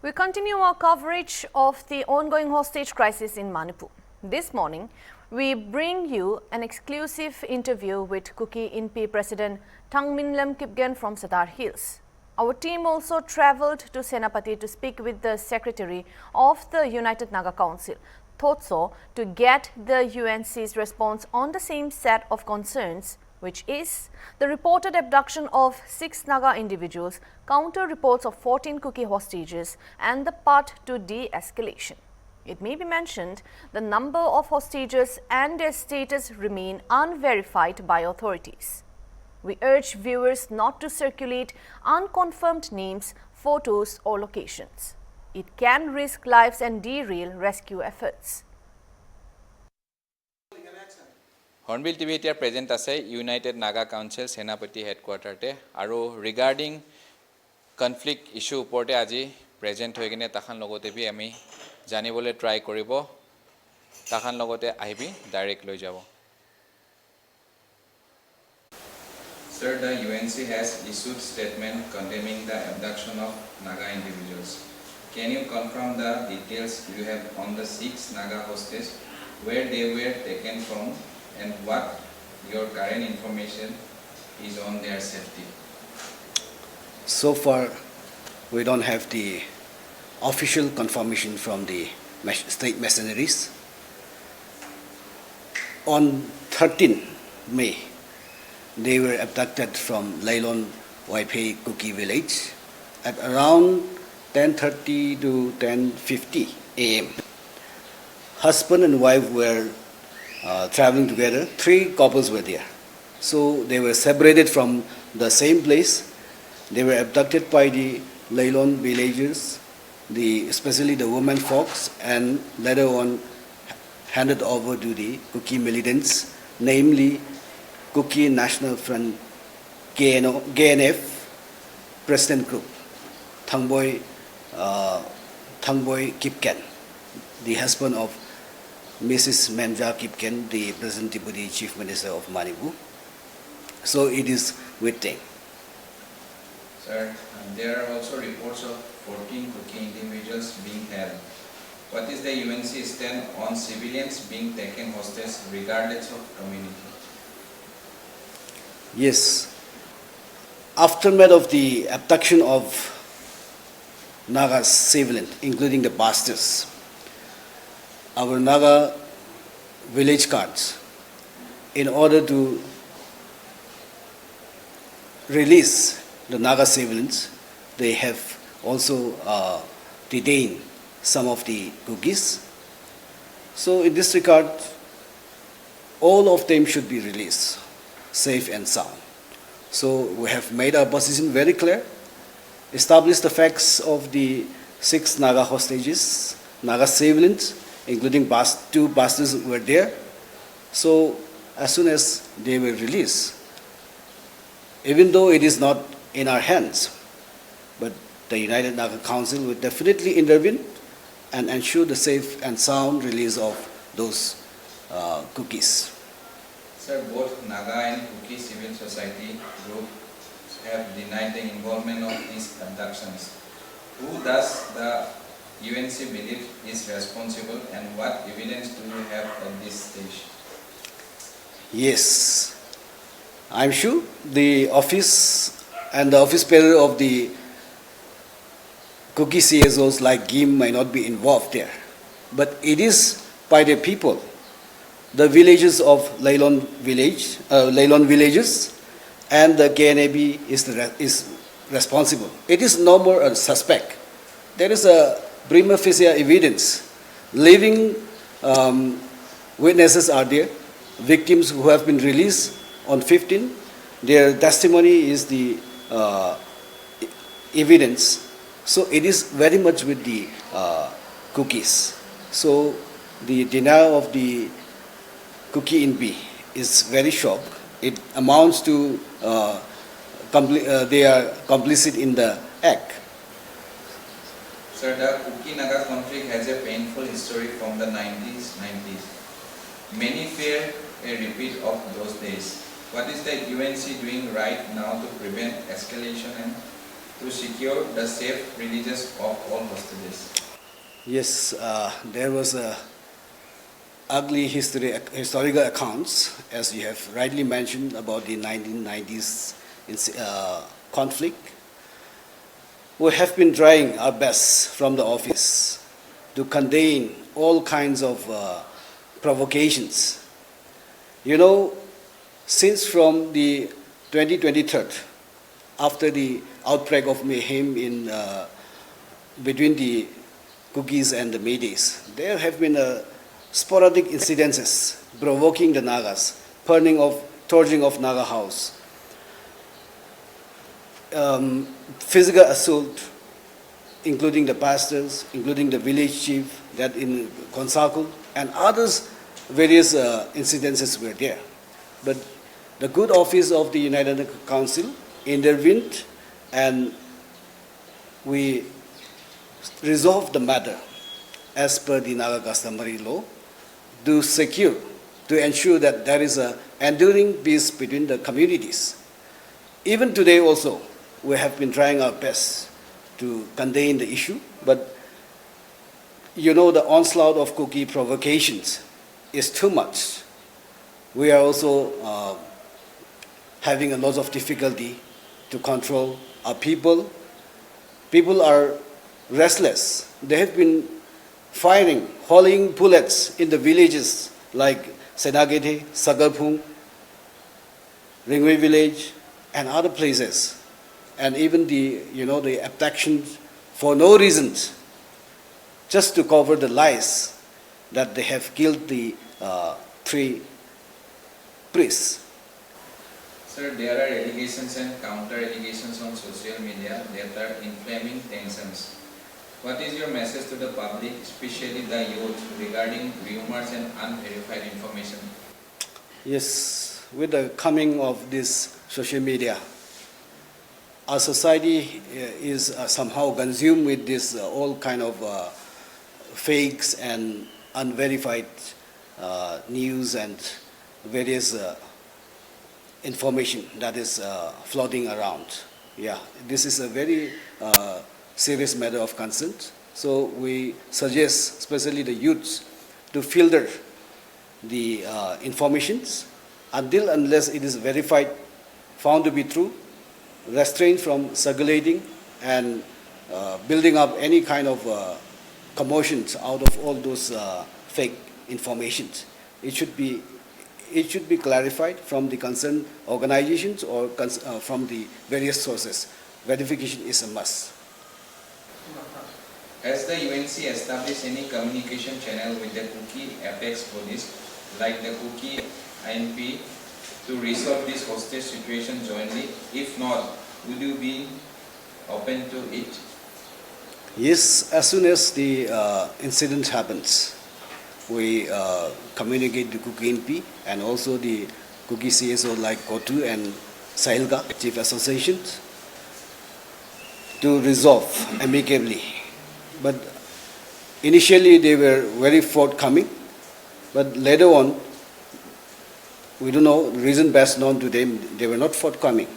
We continue our coverage of the ongoing hostage crisis in Manipur. This morning, we bring you an exclusive interview with Kuki INPI President Thangminlam Kipgen from Sadar Hills. Our team also travelled to Senapati to speak with the Secretary of the United Naga Council, Thotso, to get the UNC's response on the same set of concerns, which is the reported abduction of 6 Naga individuals, counter reports of 14 Kuki hostages, and the path to de-escalation. It may be mentioned the number of hostages and their status remain unverified by authorities. We urge viewers not to circulate unconfirmed names, photos, or locations. It can risk lives and derail rescue efforts. Hornbill TV এতিয়া present আছে United Naga council সেনাপতি হেডকোৱাৰ্টাৰতে আৰু regarding conflict issue ওপৰতে আজি present হৈ কিনে তাখান লগতে B আমি জানিবলৈ ট্ৰাই কৰিব তাখান লগতে আহিবি ডাইৰেক্ট লৈ যাব Sir, the UNC has issued statement condemning the abduction of Naga individuals. Can you confirm the details you have on the 6 Naga hostages, where they were taken from, and what your current information is on their safety? So far, we don't have the official confirmation from the state mercenaries. On 13 May, they were abducted from Lailon Waipei Kuki village at around 10:30 to 10:50 a.m. Husband and wife were traveling together. 3 couples were there. So they were separated from the same place. They were abducted by the Lailon villagers, especially the women folks, and later on handed over to the Kuki militants, namely Kuki National Front KNF President Group, Thangboy Kipken, the husband of Mrs. Memja Kipken, the President Deputy Chief Minister of Manipur. So it is with them. Sir, there are also reports of 14 Kuki individuals being held. What is the UNC stand on civilians being taken hostage regardless of community? Yes. Aftermath of the abduction of Naga civilians, including the bastards, our Naga village guards, in order to release the Naga civilians, they have also detained some of the Kukis. So in this regard, all of them should be released, safe and sound. So we have made our position very clear, established the facts of the 6 Naga hostages, Naga civilians, including 2 bastards were there. So as soon as they were released, even though it is not in our hands, but the United Naga Council will definitely intervene and ensure the safe and sound release of those Kukis. Sir, both Naga and Kuki civil society groups have denied the involvement of these abductions. Who does the UNC believe is responsible, and what evidence do you have at this stage? Yes, I'm sure the office and the office bearer of the Kuki CSOs like GIM might not be involved there, but it is by the people, the villages of Lailon villages, and the KNAB is responsible. It is no more a suspect. There is a prima facie evidence. Living witnesses are there, victims who have been released on 15. Their testimony is the evidence. So it is very much with the Kukis. So the denial of the Kuki INPI is very sharp. It amounts to they are complicit in the act. Sir, the Kuki Naga conflict has a painful history from the 90s. Many fear a repeat of those days. What is the UNC doing right now to prevent escalation and to secure the safe releases of all hostages? Yes, there was a ugly historical accounts, as you have rightly mentioned, about the 1990s conflict. We have been trying our best from the office to contain all kinds of provocations. You know, since from the 2023, after the outbreak of mayhem in between the Kukis and the Medes, there have been sporadic incidences provoking the Nagas, torching of Naga house, physical assault, including the pastors, including the village chief, that in Konsakul, and others, various incidences were there. But the good office of the United Council intervened, and we resolved the matter as per the Naga customary law to ensure that there is an enduring peace between the communities. Even today also, we have been trying our best to contain the issue, but you know, the onslaught of Kuki provocations is too much. We are also having a lot of difficulty to control our people. People are restless. They have been firing, hauling bullets in the villages like Senagete, Sagarpung, Ringway village, and other places. And even the abductions for no reasons, just to cover the lies that they have killed the 3 priests. Sir, there are allegations and counter-allegations on social media that are inflaming tensions. What is your message to the public, especially the youth, regarding rumors and unverified information? Yes, with the coming of this social media, our society is somehow consumed with this all kind of fakes and unverified news and various information that is floating around. Yeah, this is a very serious matter of concern. So we suggest, especially the youths, to filter the informations unless it is verified, found to be true, restrain from circulating and building up any kind of commotions out of all those fake informations. It should be clarified from the concerned organizations or from the various sources. Verification is a must. Has the UNC established any communication channel with the Kuki Apex Police, like the Kuki INP, to resolve this hostage situation jointly? If not, would you be open to it? Yes, as soon as the incident happens, we communicate to Kuki INP and also the Kuki CSO like Kotu and Sailga, Chief Associations, to resolve amicably. But initially they were very forthcoming, but later on, we don't know, the reason best known to them, they were not forthcoming.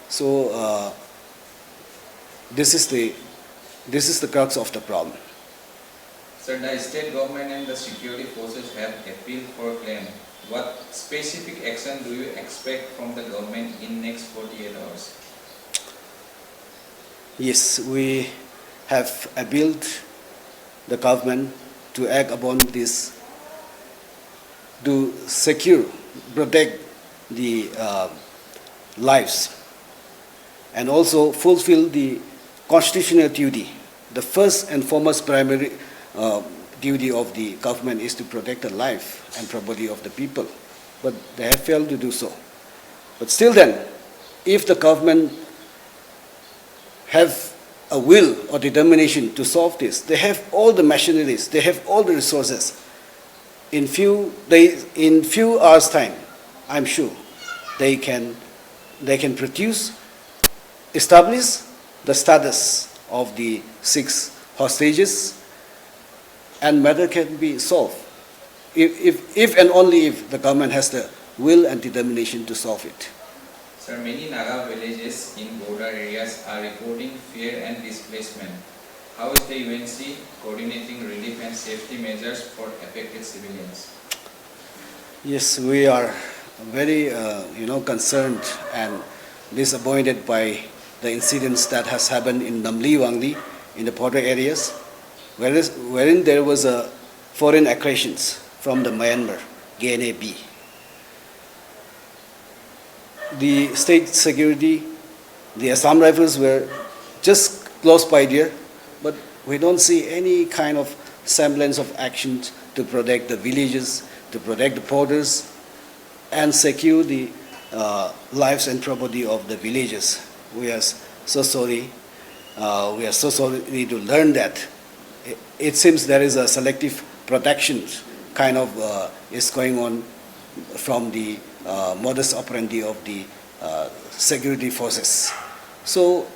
So this is the crux of the problem. Sir, the state government and the security forces have appealed for claim. What specific action do you expect from the government in next 48 hours? Yes, we have appealed the government to act upon this, to protect the lives, and also fulfill the constitutional duty. The first and foremost primary duty of the government is to protect the life and property of the people, but they have failed to do so. But still then, if the government have a will or determination to solve this, they have all the machineries, they have all the resources. In few hours' time, I'm sure they can establish the status of the 6 hostages, and matter can be solved. If and only if the government has the will and determination to solve it. Sir, many Naga villages in border areas are reporting fear and displacement. How is the UNC coordinating relief and safety measures for affected civilians? Yes, we are very, concerned and disappointed by the incidents that has happened in Namli, Wangli, in the border areas, wherein there was a foreign aggressions from the Myanmar, GNAB. The state security, the Assam Rifles were just close by there, but we don't see any kind of semblance of action to protect the villages, to protect the borders, and secure the lives and property of the villagers. We are so sorry. We are so sorry to learn that. It seems there is a selective protection kind of is going on from the modus operandi of the security forces. So,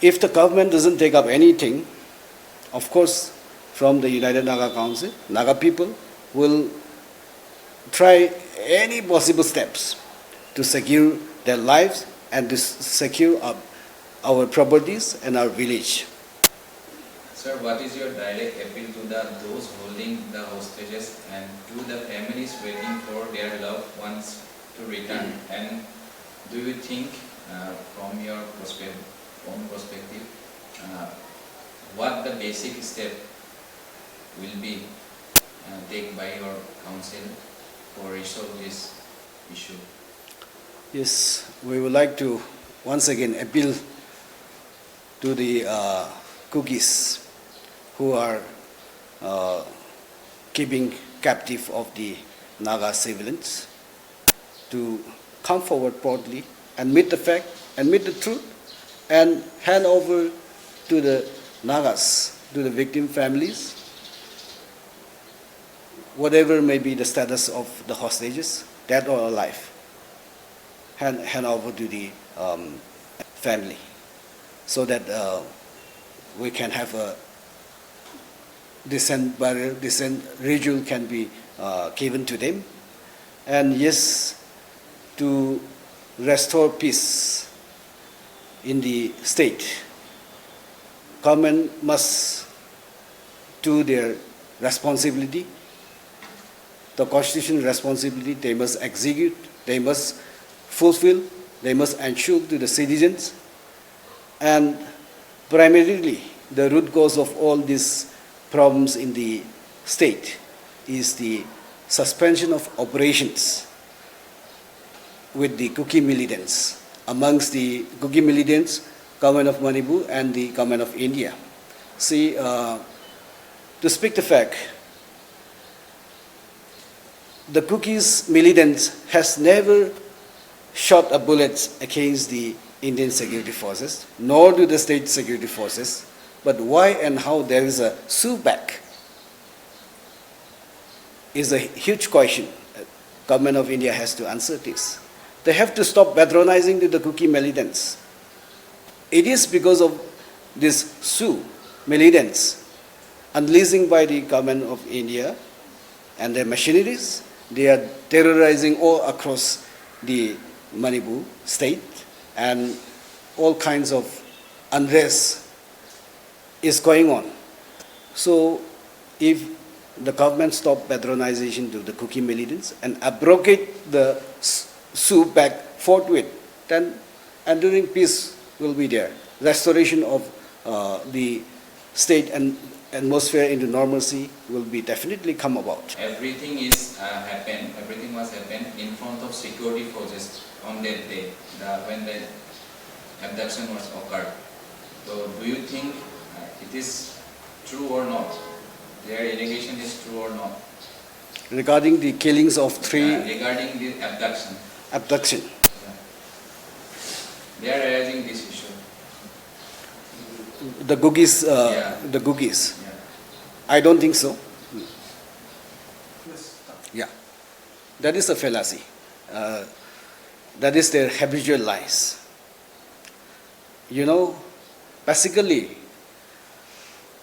if the government doesn't take up anything, of course, from the United Naga Council, Naga people will try any possible steps to secure their lives and to secure our properties and our village. Sir, what is your direct appeal to those holding the hostages and to the families waiting for their loved ones to return? And do you think, from your own perspective, what the basic step will be taken by your council for resolve this issue? Yes, we would like to once again appeal to the cookies who are keeping captive of the Naga civilians to come forward boldly, admit the fact, admit the truth, and hand over to the Nagas, to the victim families, whatever may be the status of the hostages, dead or alive, hand over to the family, so that we can have a descent barrier, descent ritual can be given to them, and yes, to restore peace in the state. Government must do their responsibility, the constitutional responsibility. They must execute, they must fulfill, they must ensure to the citizens. And primarily, the root cause of all these problems in the state is the suspension of operations with the Kuki militants. Amongst the Kuki militants, government of Manipur and the government of India. See, to speak the fact, the Kukis militants has never shot a bullet against the Indian security forces, nor do the state security forces. But why and how there is a sue back is a huge question. Government of India has to answer this. They have to stop patronizing the Kuki militants. It is because of this Sioux militants unleashing by the government of India and their machineries. They are terrorizing all across the Manipur state, and all kinds of unrest is going on. So if the government stop patronization to the Kuki militants and abrogate the Sioux back forthwith, then enduring peace will be there. Restoration of the state and atmosphere into normalcy will be definitely come about. Everything is everything was happened in front of security forces on that day, when the abduction was occurred. So do you think it is true or not? Their allegation is true or not? Regarding the killings of three... regarding the abduction. Abduction. Yeah. They are raising this issue. The Gugis, Yeah. the Gugis. Yeah. I don't think so. Yeah, that is a fallacy. That is their habitual lies. You know, basically,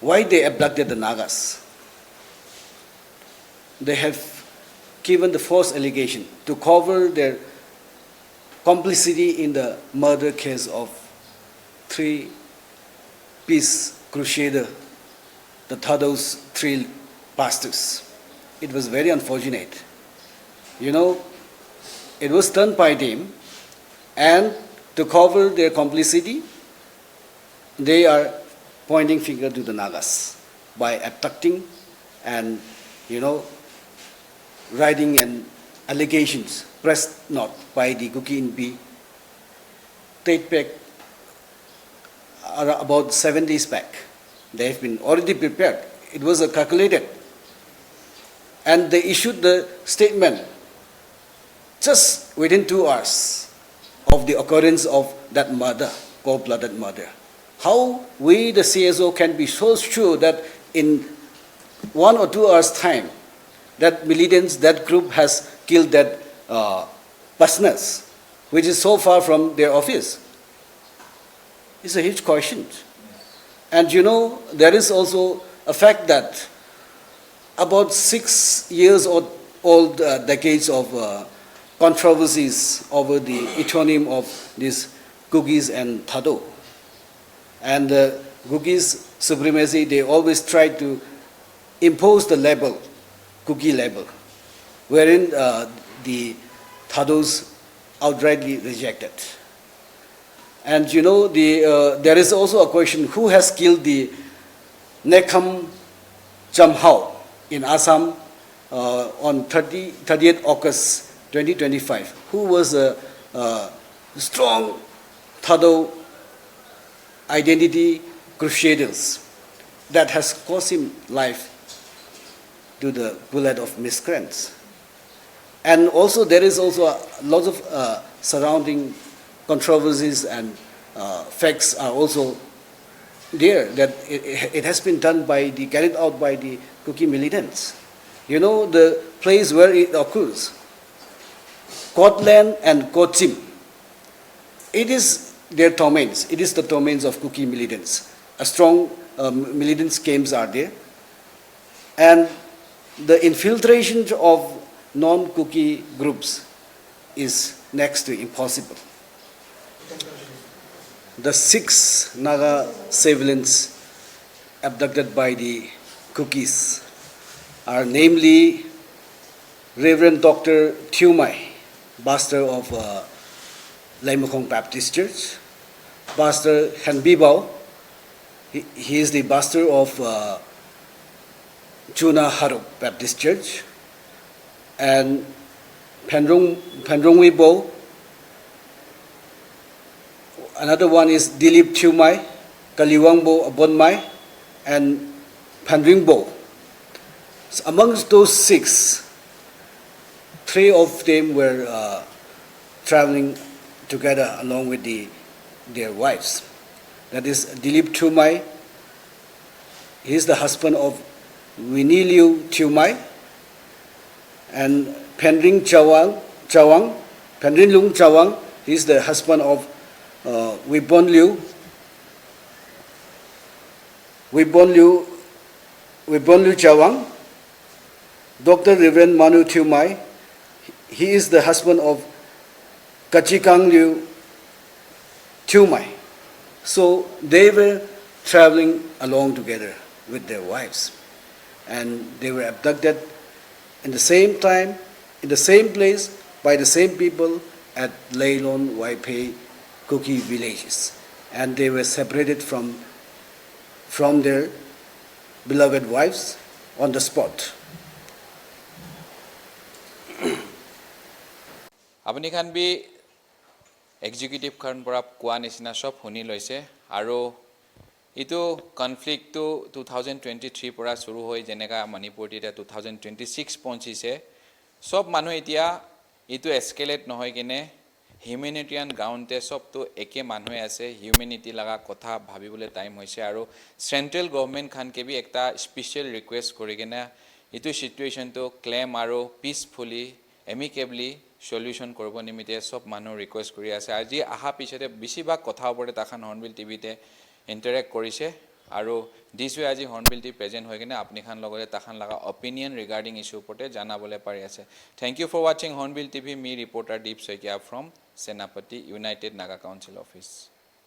why they abducted the Nagas? They have given the false allegation to cover their complicity in the murder case of 3-piece crusader, the Thados 3 pastors. It was very unfortunate. You know, it was done by them, and to cover their complicity, they are pointing finger to the Nagas by abducting and, writing and allegations pressed not by the Kuki in B. Date back about 7 days back. They have been already prepared. It was calculated. And they issued the statement just within 2 hours of the occurrence of that murder, cold-blooded murder. How we, the CSO, can be so sure that in 1 or 2 hours' time, that militants, that group has killed that personers, which is so far from their office? It's a huge question. And there is also a fact that about 6 years old decades of controversies over the etonym of these Kugis and Thado. And the Kugis supremacy, they always try to impose the label, Kuki label, wherein the Thados outrightly rejected. And there is also a question, who has killed the Nekham Jamhao in Assam on 30th August 2025, who was a strong Thado identity crusaders that has cost him life to the bullet of miscreants. And also there is also lots of surrounding controversies and facts are also there that it has been done carried out by the Kuki militants. The place where it occurs, Kotland and Kochim, it is their domains. It is the domains of Kuki militants. A strong militant camps are there. And the infiltration of non-Kuki groups is next to impossible. The 6 Naga civilians abducted by the Kukis are namely Reverend Dr. Thumai, pastor of Laimukong Baptist Church, Pastor Hanbibao, he is the pastor of Chuna Haruk Baptist Church, and Pandrongwibo. Another one is Dilip Thumai, Kaliwangbo Abonmai, and Pandringbo. So amongst those 6, 3 of them were traveling together along with their wives. That is Dilip Thumai. He is the husband of Winiliu Thumai, and Pendring Chawang, Pendrinlung Chawang. He is the husband of Wibonliu Chawang. Dr. Reverend Manu Thumai, he is the husband of Kachikang Liu Thumai. So they were traveling along together with their wives, and they were abducted in the same time, in the same place, by the same people at Leilon, Waipe, Kuki villages, and they were separated from their beloved wives on the spot. আপুনি খান B executive খান পৰা কোৱা নিচিনা সব শুনি লৈছে আৰু ইটো কনফ্লিক্টটো 2023 পৰা শুরু হৈ যেনেকা মণিপুৰত এতিয়া 2026 পৌঁছিছে সব মানুহ এতিয়া ইটো এস্কেলেট নহয় কিনে হিউম্যানিটেৰিয়ান গ্ৰাউণ্ডতে সবটো একে মানুহে আছে হিউম্যানিটি লাগা কথা ভাবিবলৈ টাইম হৈছে আৰু সেন্ট্ৰেল গভৰ্নমেন্ট খান কে বি একটা স্পেশাল ৰিকুৱেষ্ট কৰি কিনে ইটো সিচুৱেশনটো ক্লেম আৰু পিসফুলি এমিকেবলি সলিউশন কৰিব নিমিতে সব মানুহ ৰিকুৱেষ্ট কৰি আছে আজি আহা পিছতে বেছিভাগ কথা ওপৰতে তাখান হৰ্নবিল টিভিতে ইন্টাৰেক্ট কৰিছে আৰু দিছৱে আজি হৰ্নবিল টি প্ৰেজেন্ট হৈ কিনে আপুনি খান লগতে তাখান লগা অপিনিয়ন ৰিগাৰ্ডিং ইছ্যু ওপৰতে জানাবলৈ পাৰি আছে thank you for watching Hornbill TV me reporter Deep Saikia from Senapati United Naga Council office